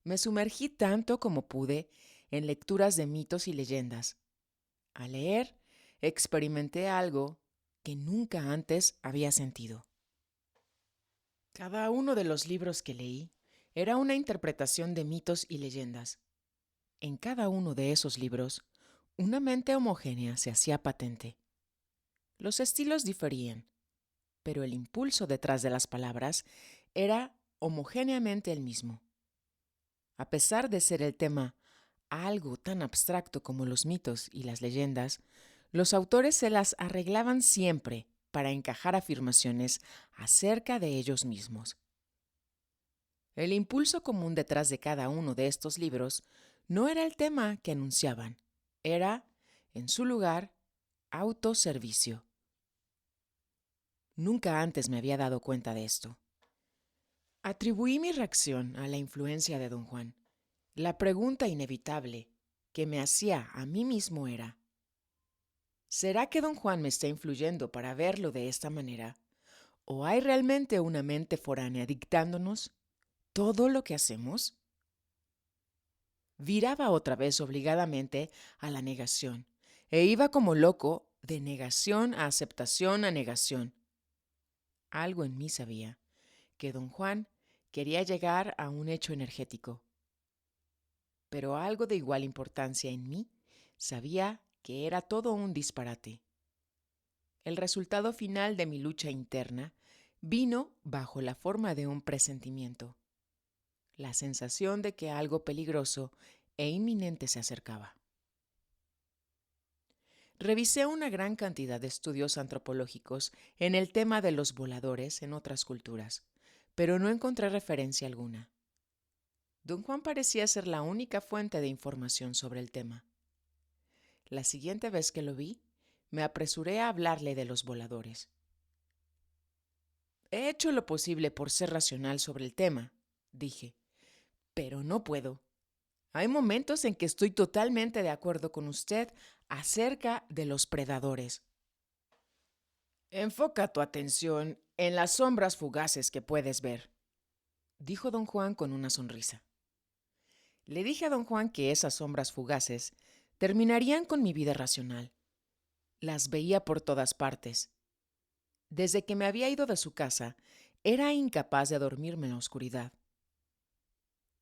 Me sumergí tanto como pude en lecturas de mitos y leyendas. Al leer, experimenté algo que nunca antes había sentido. Cada uno de los libros que leí era una interpretación de mitos y leyendas. En cada uno de esos libros, una mente homogénea se hacía patente. Los estilos diferían, pero el impulso detrás de las palabras era homogéneamente el mismo. A pesar de ser el tema algo tan abstracto como los mitos y las leyendas, los autores se las arreglaban siempre para encajar afirmaciones acerca de ellos mismos. El impulso común detrás de cada uno de estos libros no era el tema que anunciaban, era, en su lugar, autoservicio. Nunca antes me había dado cuenta de esto. Atribuí mi reacción a la influencia de don Juan. La pregunta inevitable que me hacía a mí mismo era: ¿será que don Juan me está influyendo para verlo de esta manera? ¿O hay realmente una mente foránea dictándonos todo lo que hacemos? Viraba otra vez obligadamente a la negación, e iba como loco de negación a aceptación a negación. Algo en mí sabía que don Juan quería llegar a un hecho energético, pero algo de igual importancia en mí sabía que era todo un disparate. El resultado final de mi lucha interna vino bajo la forma de un presentimiento, la sensación de que algo peligroso e inminente se acercaba. Revisé una gran cantidad de estudios antropológicos en el tema de los voladores en otras culturas, pero no encontré referencia alguna. Don Juan parecía ser la única fuente de información sobre el tema. La siguiente vez que lo vi, me apresuré a hablarle de los voladores. He hecho lo posible por ser racional sobre el tema, dije, pero no puedo. Hay momentos en que estoy totalmente de acuerdo con usted acerca de los predadores. Enfoca tu atención en las sombras fugaces que puedes ver, dijo don Juan con una sonrisa. Le dije a don Juan que esas sombras fugaces terminarían con mi vida racional. Las veía por todas partes. Desde que me había ido de su casa, era incapaz de dormirme en la oscuridad.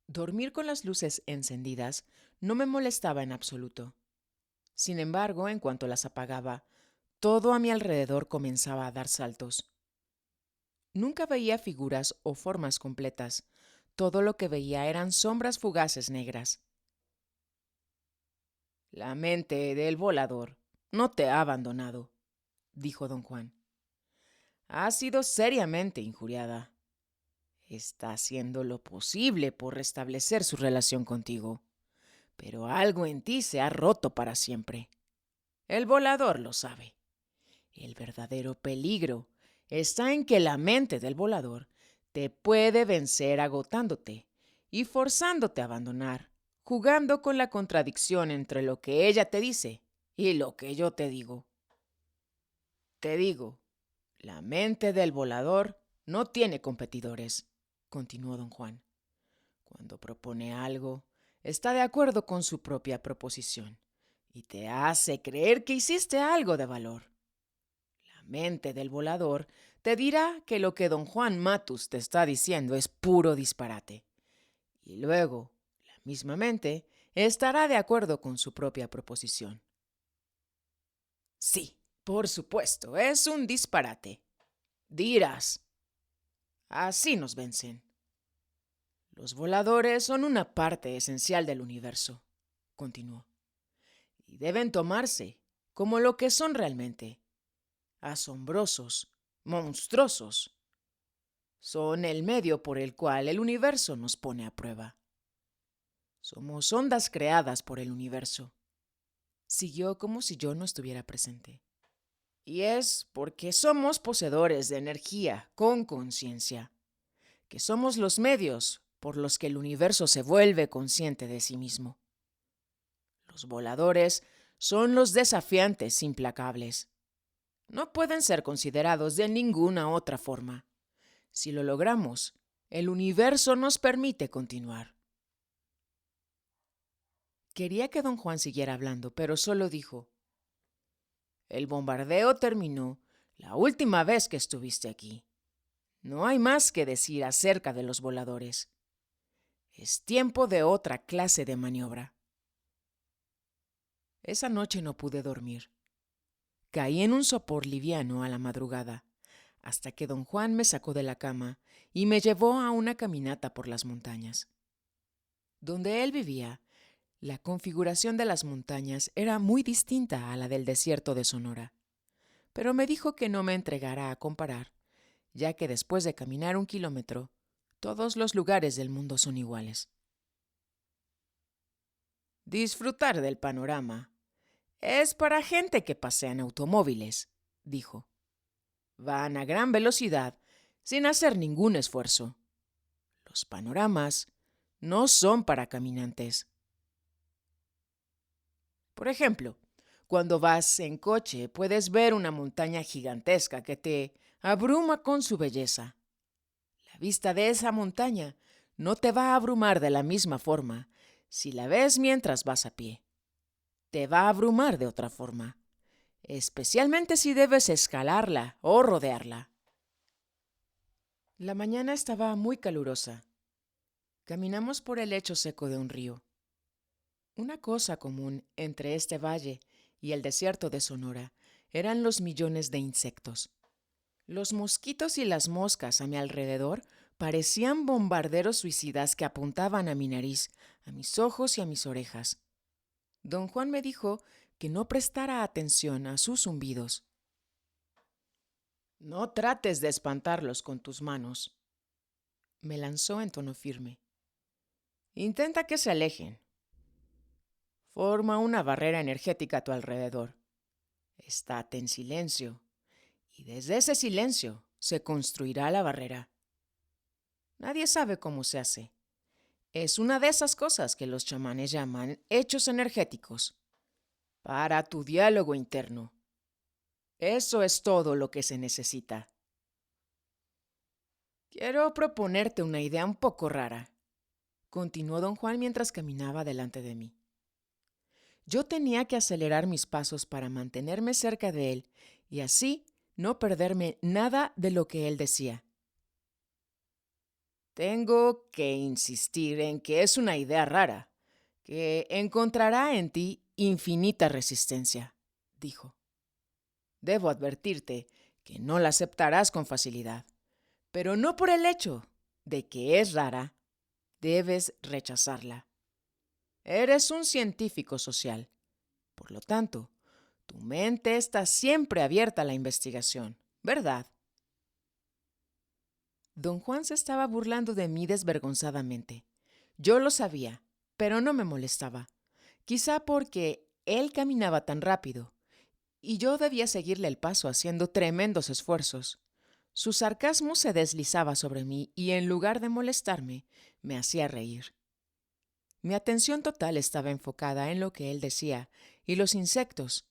Dormir con las luces encendidas no me molestaba en absoluto. Sin embargo, en cuanto las apagaba, todo a mi alrededor comenzaba a dar saltos. Nunca veía figuras o formas completas. Todo lo que veía eran sombras fugaces negras. La mente del volador no te ha abandonado, dijo don Juan. Ha sido seriamente injuriada. Está haciendo lo posible por restablecer su relación contigo, pero algo en ti se ha roto para siempre. El volador lo sabe. El verdadero peligro está en que la mente del volador te puede vencer agotándote y forzándote a abandonar, jugando con la contradicción entre lo que ella te dice y lo que yo te digo. Te digo, la mente del volador no tiene competidores, continuó don Juan. Cuando propone algo, está de acuerdo con su propia proposición y te hace creer que hiciste algo de valor. La mente del volador te dirá que lo que don Juan Matus te está diciendo es puro disparate. Y luego, la misma mente estará de acuerdo con su propia proposición. Sí, por supuesto, es un disparate. Dirás. Así nos vencen. Los voladores son una parte esencial del universo, continuó, y deben tomarse como lo que son realmente, asombrosos, monstruosos. Son el medio por el cual el universo nos pone a prueba. Somos ondas creadas por el universo. Siguió como si yo no estuviera presente. Y es porque somos poseedores de energía con conciencia, que somos los medios por los que el universo se vuelve consciente de sí mismo. Los voladores son los desafiantes implacables. No pueden ser considerados de ninguna otra forma. Si lo logramos, el universo nos permite continuar. Quería que don Juan siguiera hablando, pero solo dijo: el bombardeo terminó la última vez que estuviste aquí. No hay más que decir acerca de los voladores. Es tiempo de otra clase de maniobra. Esa noche no pude dormir. Caí en un sopor liviano a la madrugada, hasta que don Juan me sacó de la cama y me llevó a una caminata por las montañas. Donde él vivía, la configuración de las montañas era muy distinta a la del desierto de Sonora, pero me dijo que no me entregara a comparar, ya que después de caminar 1 kilómetro, todos los lugares del mundo son iguales. Disfrutar del panorama es para gente que pasea en automóviles, dijo. Van a gran velocidad sin hacer ningún esfuerzo. Los panoramas no son para caminantes. Por ejemplo, cuando vas en coche puedes ver una montaña gigantesca que te abruma con su belleza. La vista de esa montaña no te va a abrumar de la misma forma si la ves mientras vas a pie. Te va a abrumar de otra forma, especialmente si debes escalarla o rodearla. La mañana estaba muy calurosa. Caminamos por el lecho seco de un río. Una cosa común entre este valle y el desierto de Sonora eran los millones de insectos. Los mosquitos y las moscas a mi alrededor parecían bombarderos suicidas que apuntaban a mi nariz, a mis ojos y a mis orejas. Don Juan me dijo que no prestara atención a sus zumbidos. No trates de espantarlos con tus manos, me lanzó en tono firme. Intenta que se alejen. Forma una barrera energética a tu alrededor. Estate en silencio, y desde ese silencio se construirá la barrera. Nadie sabe cómo se hace. Es una de esas cosas que los chamanes llaman hechos energéticos. Para tu diálogo interno. Eso es todo lo que se necesita. Quiero proponerte una idea un poco rara, continuó don Juan mientras caminaba delante de mí. Yo tenía que acelerar mis pasos para mantenerme cerca de él y así no perderme nada de lo que él decía. Tengo que insistir en que es una idea rara, que encontrará en ti infinita resistencia, dijo. Debo advertirte que no la aceptarás con facilidad, pero no por el hecho de que es rara, debes rechazarla. Eres un científico social, por lo tanto, tu mente está siempre abierta a la investigación, ¿verdad? Don Juan se estaba burlando de mí desvergonzadamente. Yo lo sabía, pero no me molestaba. Quizá porque él caminaba tan rápido y yo debía seguirle el paso haciendo tremendos esfuerzos. Su sarcasmo se deslizaba sobre mí y en lugar de molestarme, me hacía reír. Mi atención total estaba enfocada en lo que él decía y los insectos.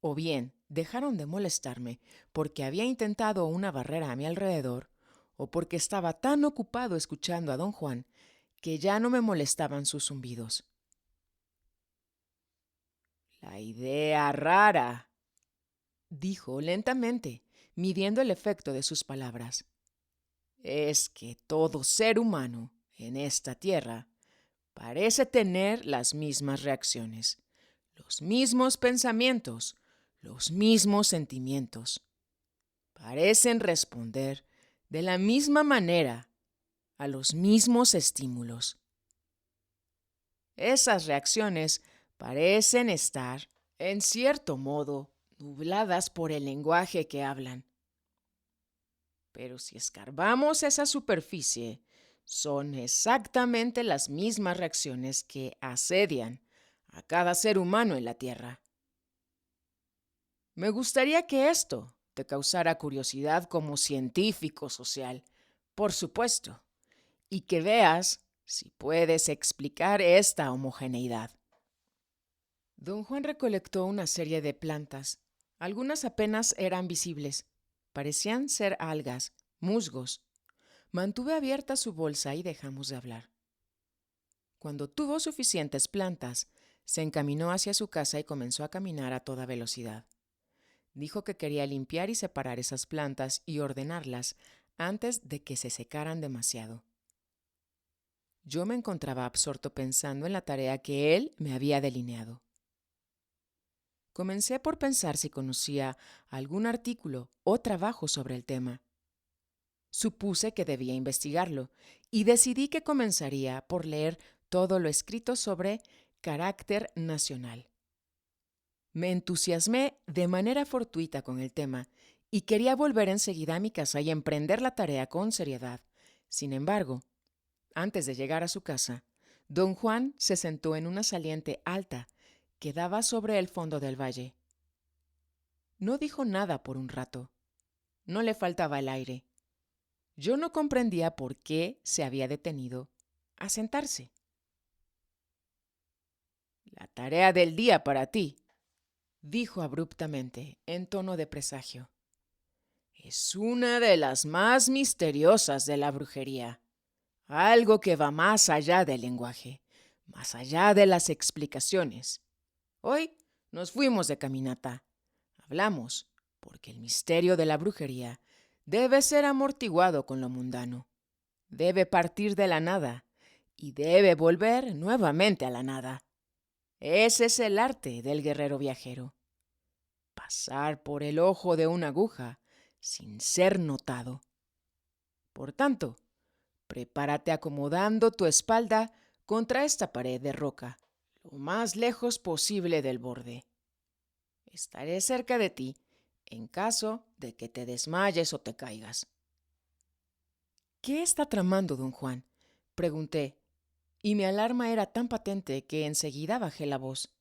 O bien dejaron de molestarme porque había intentado una barrera a mi alrededor, o porque estaba tan ocupado escuchando a don Juan que ya no me molestaban sus zumbidos. La idea rara, dijo lentamente, midiendo el efecto de sus palabras. Es que todo ser humano en esta tierra parece tener las mismas reacciones, los mismos pensamientos, los mismos sentimientos. Parecen responder de la misma manera a los mismos estímulos. Esas reacciones parecen estar, en cierto modo, nubladas por el lenguaje que hablan. Pero si escarbamos esa superficie, son exactamente las mismas reacciones que asedian a cada ser humano en la Tierra. Me gustaría que esto te causara curiosidad como científico social, por supuesto, y que veas si puedes explicar esta homogeneidad. Don Juan recolectó una serie de plantas. Algunas apenas eran visibles. Parecían ser algas, musgos. Mantuve abierta su bolsa y dejamos de hablar. Cuando tuvo suficientes plantas, se encaminó hacia su casa y comenzó a caminar a toda velocidad. Dijo que quería limpiar y separar esas plantas y ordenarlas antes de que se secaran demasiado. Yo me encontraba absorto pensando en la tarea que él me había delineado. Comencé por pensar si conocía algún artículo o trabajo sobre el tema. Supuse que debía investigarlo y decidí que comenzaría por leer todo lo escrito sobre carácter nacional. Me entusiasmé de manera fortuita con el tema y quería volver enseguida a mi casa y emprender la tarea con seriedad. Sin embargo, antes de llegar a su casa, don Juan se sentó en una saliente alta que daba sobre el fondo del valle. No dijo nada por un rato. No le faltaba el aire. Yo no comprendía por qué se había detenido a sentarse. La tarea del día para ti, dijo abruptamente, en tono de presagio. Es una de las más misteriosas de la brujería. Algo que va más allá del lenguaje, más allá de las explicaciones. Hoy nos fuimos de caminata. Hablamos, porque el misterio de la brujería debe ser amortiguado con lo mundano. Debe partir de la nada y debe volver nuevamente a la nada. Ese es el arte del guerrero viajero. Pasar por el ojo de una aguja sin ser notado. Por tanto, prepárate acomodando tu espalda contra esta pared de roca, lo más lejos posible del borde. Estaré cerca de ti en caso de que te desmayes o te caigas. ¿Qué está tramando don Juan?, pregunté, y mi alarma era tan patente que enseguida bajé la voz.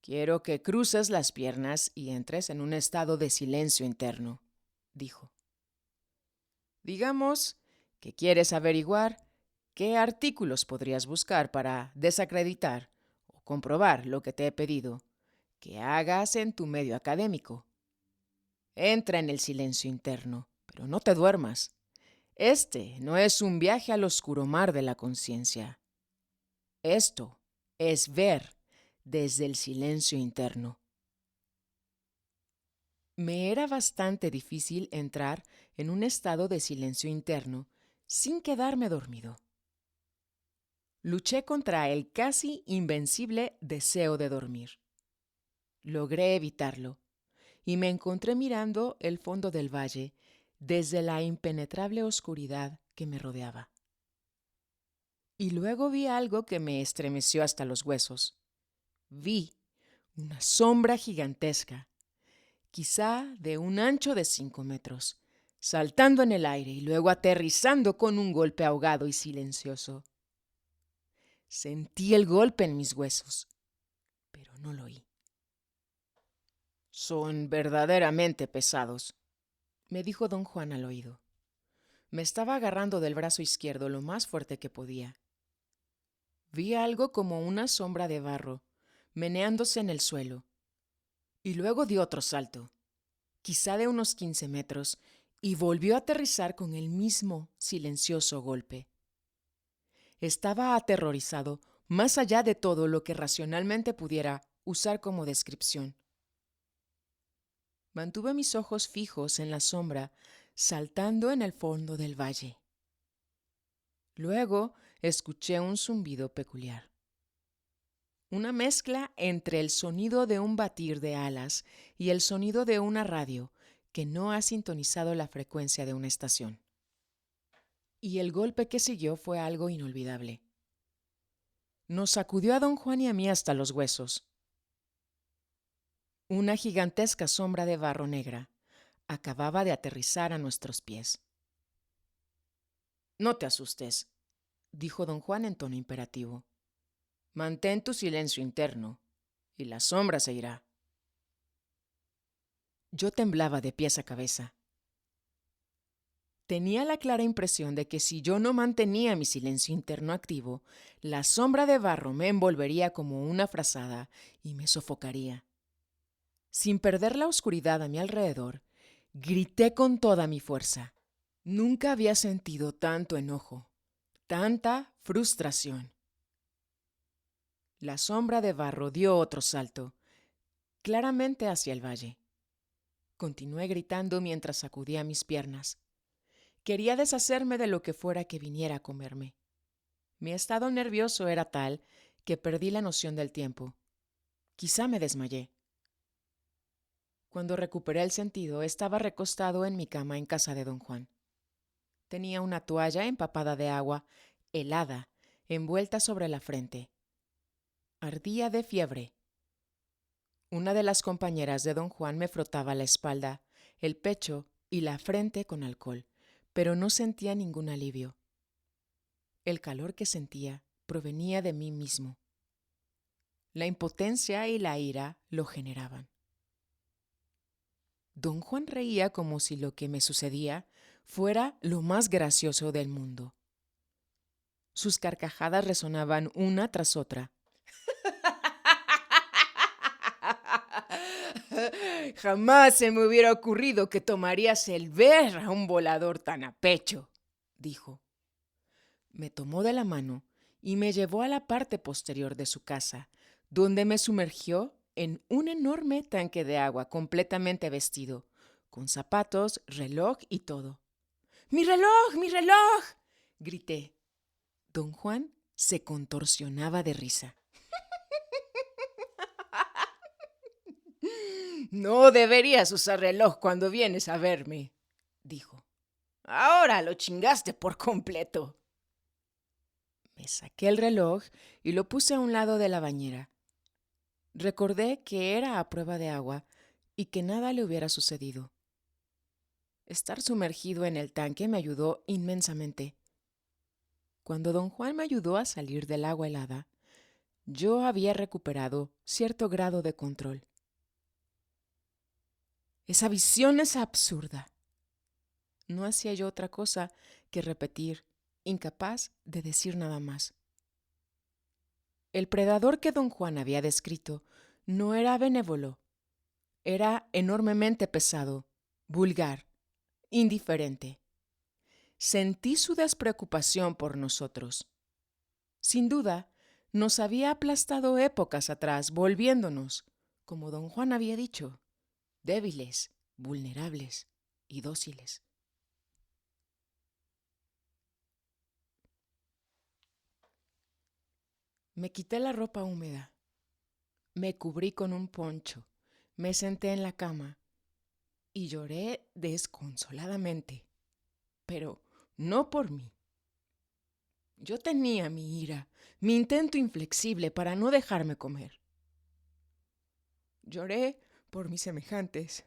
Quiero que cruces las piernas y entres en un estado de silencio interno, dijo. Digamos que quieres averiguar qué artículos podrías buscar para desacreditar o comprobar lo que te he pedido que hagas en tu medio académico. Entra en el silencio interno, pero no te duermas. Este no es un viaje al oscuro mar de la conciencia. Esto es ver desde el silencio interno. Me era bastante difícil entrar en un estado de silencio interno sin quedarme dormido. Luché contra el casi invencible deseo de dormir. Logré evitarlo y me encontré mirando el fondo del valle desde la impenetrable oscuridad que me rodeaba. Y luego vi algo que me estremeció hasta los huesos. Vi una sombra gigantesca, quizá de un ancho de 5 metros, saltando en el aire y luego aterrizando con un golpe ahogado y silencioso. Sentí el golpe en mis huesos, pero no lo oí. Son verdaderamente pesados, me dijo don Juan al oído. Me estaba agarrando del brazo izquierdo lo más fuerte que podía. Vi algo como una sombra de barro, meneándose en el suelo, y luego dio otro salto, quizá de unos 15 metros, y volvió a aterrizar con el mismo silencioso golpe. Estaba aterrorizado más allá de todo lo que racionalmente pudiera usar como descripción. Mantuve mis ojos fijos en la sombra, saltando en el fondo del valle. Luego escuché un zumbido peculiar. Una mezcla entre el sonido de un batir de alas y el sonido de una radio que no ha sintonizado la frecuencia de una estación. Y el golpe que siguió fue algo inolvidable. Nos sacudió a don Juan y a mí hasta los huesos. Una gigantesca sombra de barro negra acababa de aterrizar a nuestros pies. No te asustes, dijo don Juan en tono imperativo. Mantén tu silencio interno, y la sombra se irá. Yo temblaba de pies a cabeza. Tenía la clara impresión de que si yo no mantenía mi silencio interno activo, la sombra de barro me envolvería como una frazada y me sofocaría. Sin perder la oscuridad a mi alrededor, grité con toda mi fuerza. Nunca había sentido tanto enojo, tanta frustración. La sombra de barro dio otro salto, claramente hacia el valle. Continué gritando mientras sacudía mis piernas. Quería deshacerme de lo que fuera que viniera a comerme. Mi estado nervioso era tal que perdí la noción del tiempo. Quizá me desmayé. Cuando recuperé el sentido, estaba recostado en mi cama en casa de don Juan. Tenía una toalla empapada de agua, helada, envuelta sobre la frente. Ardía de fiebre. Una de las compañeras de don Juan me frotaba la espalda, el pecho y la frente con alcohol, pero no sentía ningún alivio. El calor que sentía provenía de mí mismo. La impotencia y la ira lo generaban. Don Juan reía como si lo que me sucedía fuera lo más gracioso del mundo. Sus carcajadas resonaban una tras otra. Jamás se me hubiera ocurrido que tomarías el ver a un volador tan a pecho, dijo. Me tomó de la mano y me llevó a la parte posterior de su casa, donde me sumergió en un enorme tanque de agua completamente vestido, con zapatos, reloj y todo. ¡Mi reloj! ¡Mi reloj! Grité. Don Juan se contorsionaba de risa. No deberías usar reloj cuando vienes a verme, dijo. Ahora lo chingaste por completo. Me saqué el reloj y lo puse a un lado de la bañera. Recordé que era a prueba de agua y que nada le hubiera sucedido. Estar sumergido en el tanque me ayudó inmensamente. Cuando don Juan me ayudó a salir del agua helada, yo había recuperado cierto grado de control. Esa visión es absurda. No hacía yo otra cosa que repetir, incapaz de decir nada más. El predador que don Juan había descrito no era benévolo, era enormemente pesado, vulgar, indiferente. Sentí su despreocupación por nosotros. Sin duda, nos había aplastado épocas atrás, volviéndonos, como don Juan había dicho, débiles, vulnerables y dóciles. Me quité la ropa húmeda, me cubrí con un poncho, me senté en la cama y lloré desconsoladamente, pero no por mí. Yo tenía mi ira, mi intento inflexible para no dejarme comer. Lloré por mis semejantes,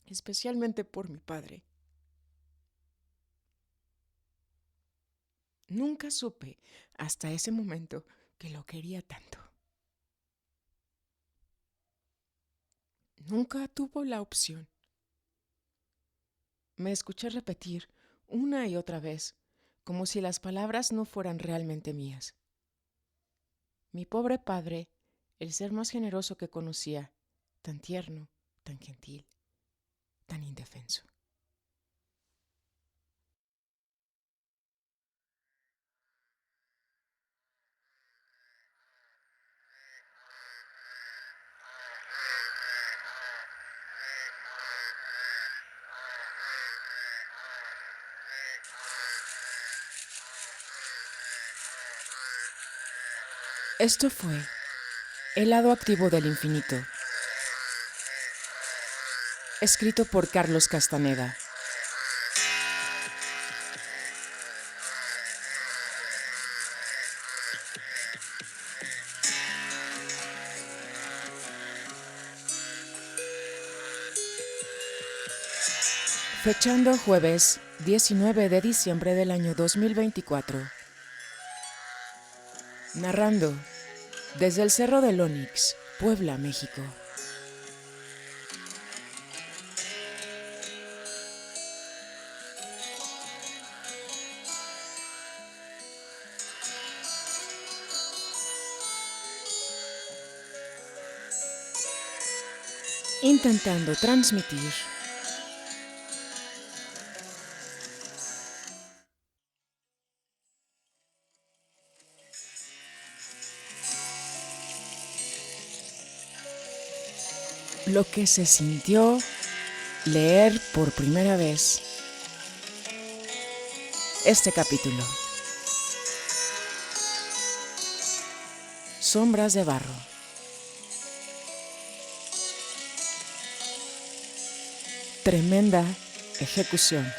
especialmente por mi padre. Nunca supe hasta ese momento que lo quería tanto. Nunca tuvo la opción. Me escuché repetir una y otra vez, como si las palabras no fueran realmente mías. Mi pobre padre, el ser más generoso que conocía, tan tierno, tan gentil, tan indefenso. Esto fue El lado activo del infinito, escrito por Carlos Castaneda. Fechando jueves 19 de diciembre del año 2024. Narrando desde el Cerro del Onix, Puebla, México. Intentando transmitir lo que se sintió leer por primera vez este capítulo. Sombras de barro. Tremenda ejecución.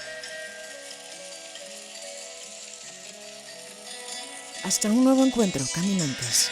Hasta un nuevo encuentro, caminantes.